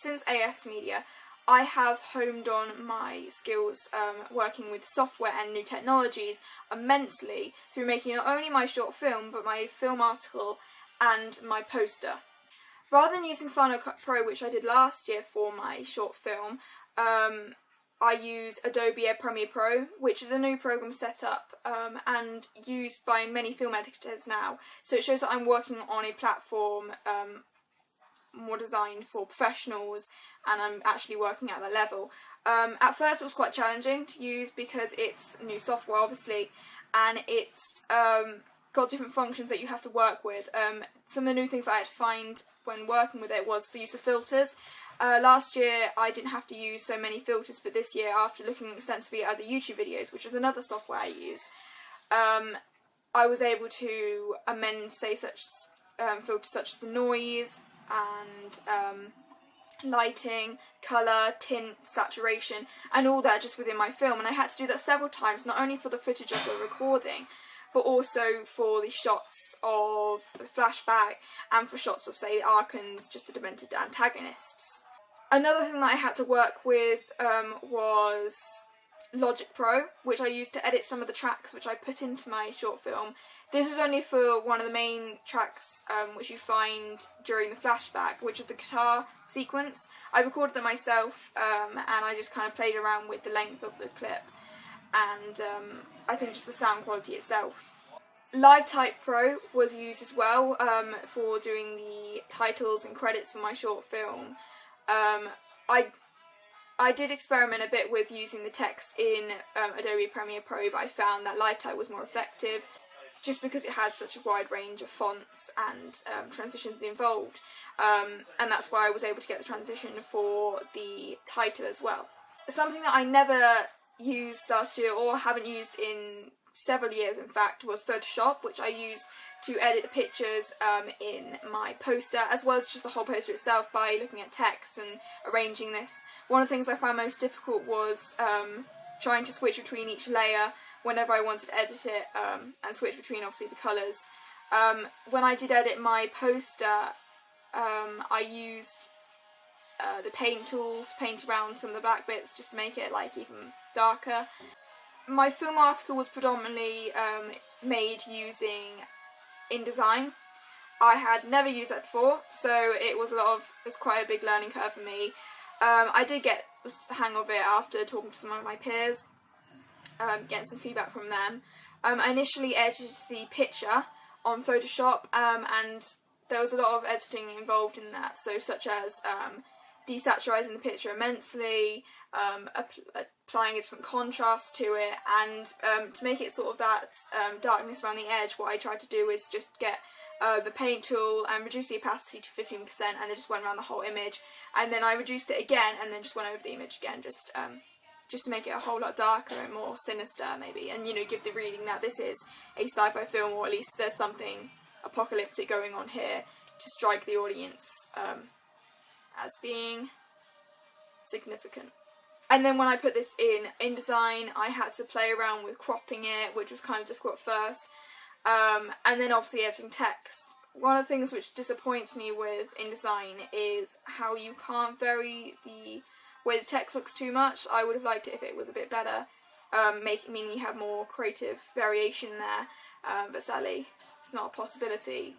since AS Media, I have honed on my skills working with software and new technologies immensely through making not only my short film, but my film article and my poster. Rather than using Final Cut Pro, which I did last year for my short film, I use Adobe Premiere Pro, which is a new program set up and used by many film editors now. So it shows that I'm working on a platform more designed for professionals, and I'm actually working at that level. At first it was quite challenging to use because it's new software, obviously, and it's got different functions that you have to work with. Some of the new things I had to find when working with it was the use of filters. Last year I didn't have to use so many filters, but this year, after looking extensively at other YouTube videos, which is another software I use, I was able to amend, say, such filters such as the noise and lighting, colour, tint, saturation, and all that just within my film. And I had to do that several times, not only for the footage of the recording, but also for the shots of the flashback and for shots of, say, Arkans, just the demented antagonists. Another thing that I had to work with was Logic Pro, which I used to edit some of the tracks which I put into my short film. This is only for one of the main tracks which you find during the flashback, which is the guitar sequence. I recorded them myself and I just kind of played around with the length of the clip and I think just the sound quality itself. LiveType Pro was used as well for doing the titles and credits for my short film. I did experiment a bit with using the text in Adobe Premiere Pro, but I found that LiveType was more effective just because it had such a wide range of fonts and transitions involved, and that's why I was able to get the transition for the title as well. Something that I never used last year, or haven't used in several years in fact, was Photoshop, which I used to edit the pictures in my poster, as well as just the whole poster itself by looking at text and arranging this. One of the things I found most difficult was trying to switch between each layer whenever I wanted to edit it, and switch between obviously the colours. When I did edit my poster, I used the paint tool to paint around some of the black bits just to make it like even darker. My film article was predominantly made using InDesign. I had never used that before, so it was quite a big learning curve for me. I did get the hang of it after talking to some of my peers, getting some feedback from them. I initially edited the picture on Photoshop, and there was a lot of editing involved in that, so such as desaturating the picture immensely, applying a different contrast to it, and to make it sort of that darkness around the edge, what I tried to do is just get the paint tool and reduce the opacity to 15%, and then just went around the whole image, and then I reduced it again and then just went over the image again, just to make it a whole lot darker and more sinister maybe, and give the reading that this is a sci-fi film, or at least there's something apocalyptic going on here, to strike the audience as being significant. And then when I put this in InDesign, I had to play around with cropping it, which was kind of difficult at first, and then obviously editing text. One of the things which disappoints me with InDesign is how you can't vary the way the text looks too much. I would have liked it if it was a bit better, meaning you have more creative variation there, but sadly it's not a possibility.